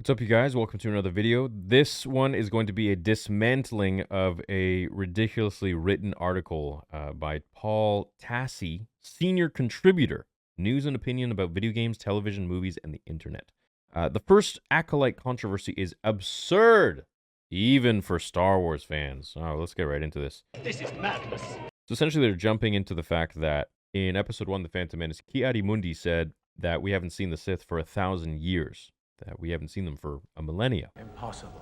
What's up, you guys? Welcome to another video. This one is going to be a dismantling of a ridiculously written article by Paul Tassi, senior contributor, news and opinion about video games, television, movies, and the internet. The first Acolyte controversy is absurd, even for Star Wars fans. Oh, let's get right into this. This is madness. So essentially, they're jumping into the fact that in Episode 1, The Phantom Menace, Ki-Adi-Mundi said that we haven't seen the Sith for 1,000 years. That we haven't seen them for a millennia. Impossible.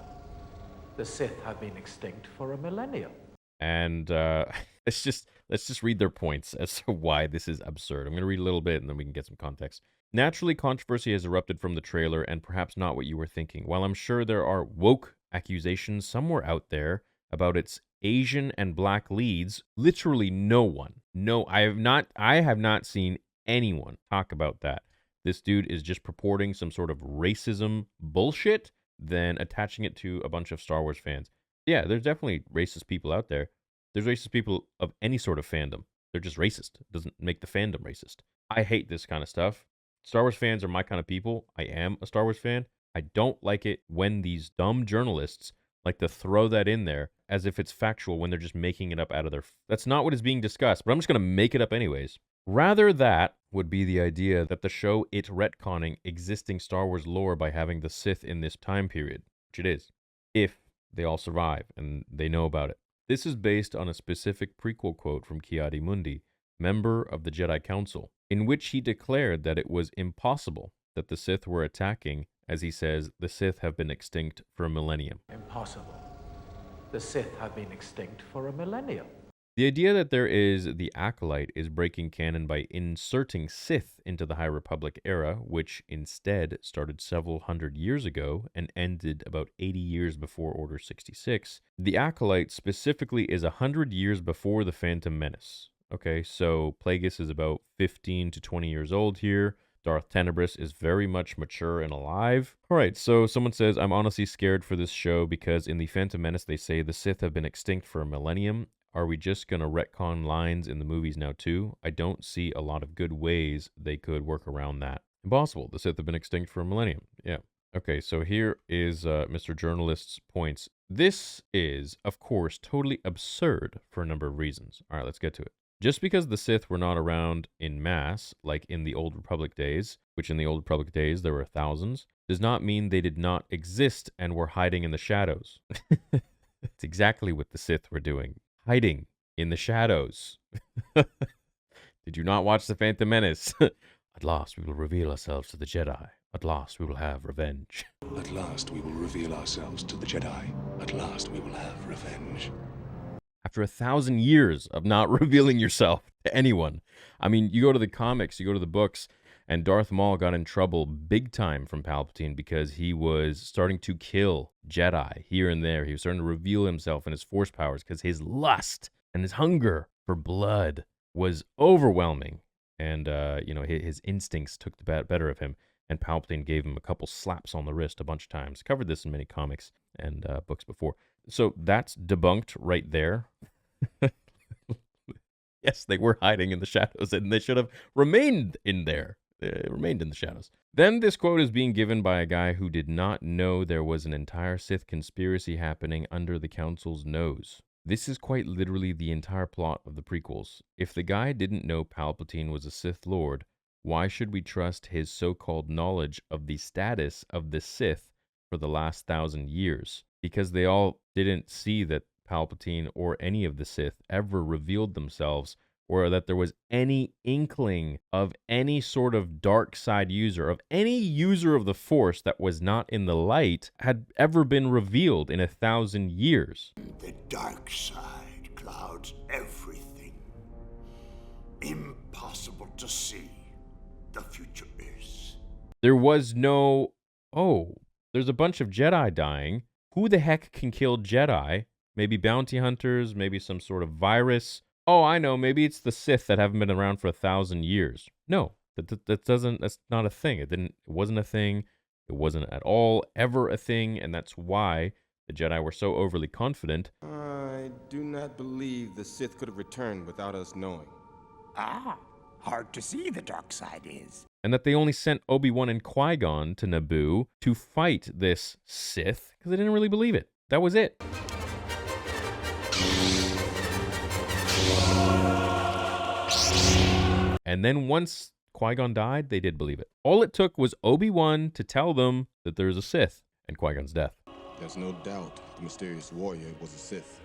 The Sith have been extinct for a millennium. And let's just read their points as to why this is absurd. I'm going to read a little bit and then we can get some context. Naturally, controversy has erupted from the trailer and perhaps not what you were thinking. While I'm sure there are woke accusations somewhere out there about its Asian and black leads, literally no one. No, I have not seen anyone talk about that. This dude is just purporting some sort of racism bullshit, then attaching it to a bunch of Star Wars fans. Yeah, there's definitely racist people out there. There's racist people of any sort of fandom. They're just racist. It doesn't make the fandom racist. I hate this kind of stuff. Star Wars fans are my kind of people. I am a Star Wars fan. I don't like it when these dumb journalists like to throw that in there as if it's factual when they're just making it up out of their... That's not what is being discussed, but I'm just going to make it up anyways. Rather, that would be the idea that the show it retconning existing Star Wars lore by having the Sith in this time period, which it is, if they all survive and they know about it. This is based on a specific prequel quote from Ki-Adi-Mundi, member of the Jedi Council, in which he declared that it was impossible that the Sith were attacking, as he says, the Sith have been extinct for a millennium. Impossible. The Sith have been extinct for a millennium. The idea that there is the Acolyte is breaking canon by inserting Sith into the High Republic era, which instead started several hundred years ago and ended about 80 years before Order 66. The Acolyte specifically is 100 years before the Phantom Menace. Okay, so Plagueis is about 15 to 20 years old here. Darth Tenebris is very much mature and alive. All right, so someone says, I'm honestly scared for this show because in the Phantom Menace they say the Sith have been extinct for a millennium. Are we just going to retcon lines in the movies now too? I don't see a lot of good ways they could work around that. Impossible. The Sith have been extinct for a millennium. Yeah. Okay, so here is Mr. Journalist's points. This is, of course, totally absurd for a number of reasons. All right, let's get to it. Just because the Sith were not around in mass, like in the Old Republic days, which in the Old Republic days there were thousands, does not mean they did not exist and were hiding in the shadows. It's exactly what the Sith were doing. Hiding in the shadows. Did you not watch The Phantom Menace? At last we will reveal ourselves to the Jedi. At last we will have revenge. At last we will reveal ourselves to the Jedi. At last we will have revenge. After 1,000 years of not revealing yourself to anyone. I mean, you go to the comics, you go to the books, and Darth Maul got in trouble big time from Palpatine because he was starting to kill Jedi here and there. He was starting to reveal himself and his force powers because his lust and his hunger for blood was overwhelming. And, his instincts took the better of him. And Palpatine gave him a couple slaps on the wrist a bunch of times. Covered this in many comics and books before. So that's debunked right there. Yes, they were hiding in the shadows and they should have remained in there. It remained in the shadows. Then this quote is being given by a guy who did not know there was an entire Sith conspiracy happening under the Council's nose. This is quite literally the entire plot of the prequels. If the guy didn't know Palpatine was a Sith Lord, why should we trust his so-called knowledge of the status of the Sith for the last 1,000 years? Because they all didn't see that Palpatine or any of the Sith ever revealed themselves, or that there was any inkling of any sort of dark side user, of any user of the Force that was not in the light, had ever been revealed in 1,000 years. The dark side clouds everything. Impossible to see. The future is. There was no, there's a bunch of Jedi dying. Who the heck can kill Jedi? Maybe bounty hunters, maybe some sort of virus. Oh, I know, maybe it's the Sith that haven't been around for 1,000 years. No, that's not a thing. It wasn't a thing. It wasn't at all ever a thing, and that's why the Jedi were so overly confident. I do not believe the Sith could have returned without us knowing. Ah, hard to see the dark side is. and that they only sent Obi-Wan and Qui-Gon to Naboo to fight this Sith because they didn't really believe it. That was it. And then once Qui-Gon died, they did believe it. All it took was Obi-Wan to tell them that there's a Sith and Qui-Gon's death. There's no doubt the mysterious warrior was a Sith.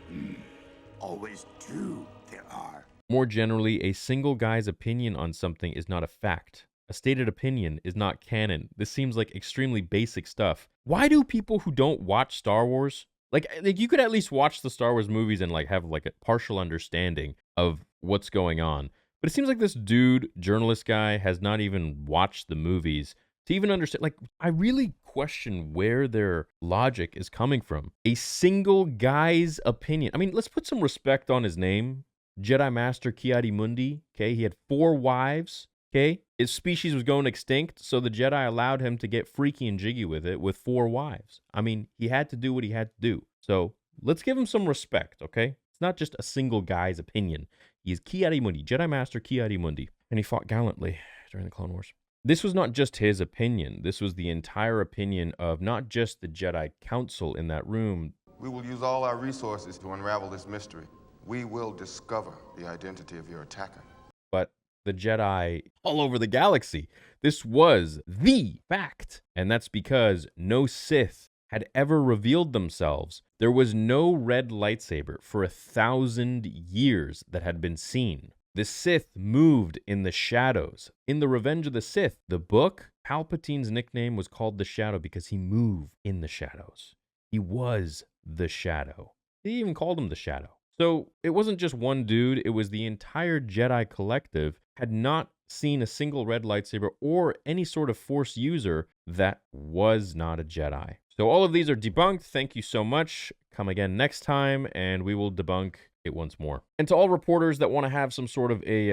Always two there are. More generally, a single guy's opinion on something is not a fact. A stated opinion is not canon. This seems like extremely basic stuff. Why do people who don't watch Star Wars, like you could at least watch the Star Wars movies and like have like a partial understanding of what's going on. But it seems like this dude, journalist guy, has not even watched the movies to even understand. Like, I really question where their logic is coming from. A single guy's opinion. I mean, let's put some respect on his name. Jedi Master Ki-Adi-Mundi. Okay, he had 4 wives. Okay, his species was going extinct, so the Jedi allowed him to get freaky and jiggy with it with 4 wives. I mean, he had to do what he had to do. So let's give him some respect, okay? It's not just a single guy's opinion. He is Ki-Adi-Mundi, Jedi Master Ki-Adi-Mundi, and he fought gallantly during the Clone Wars. This was not just his opinion. This was the entire opinion of not just the Jedi Council in that room. We will use all our resources to unravel this mystery. We will discover the identity of your attacker. But the Jedi all over the galaxy. This was the fact. And that's because no Sith had ever revealed themselves. There was no red lightsaber for 1,000 years that had been seen. The Sith moved in the shadows. In The Revenge of the Sith, the book, Palpatine's nickname was called the Shadow because he moved in the shadows. He was the Shadow. They even called him the Shadow. So it wasn't just one dude, it was the entire Jedi collective had not seen a single red lightsaber or any sort of Force user that was not a Jedi. So all of these are debunked. Thank you so much. Come again next time and we will debunk it once more. And to all reporters that want to have some sort of a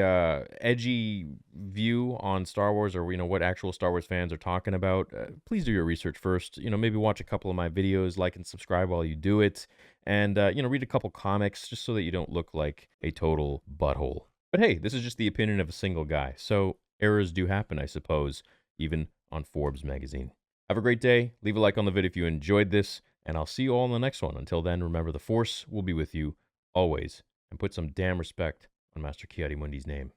edgy view on Star Wars, or what actual Star Wars fans are talking about, please do your research first. Maybe watch a couple of my videos, like and subscribe while you do it, and read a couple comics just so that you don't look like a total butthole. But hey, this is just the opinion of a single guy, so errors do happen, I suppose, even on Forbes magazine. Have a great day. Leave a like on the video if you enjoyed this, and I'll see you all in the next one. Until then, remember the Force will be with you always, and put some damn respect on Master Ki-Adi-Mundi's name.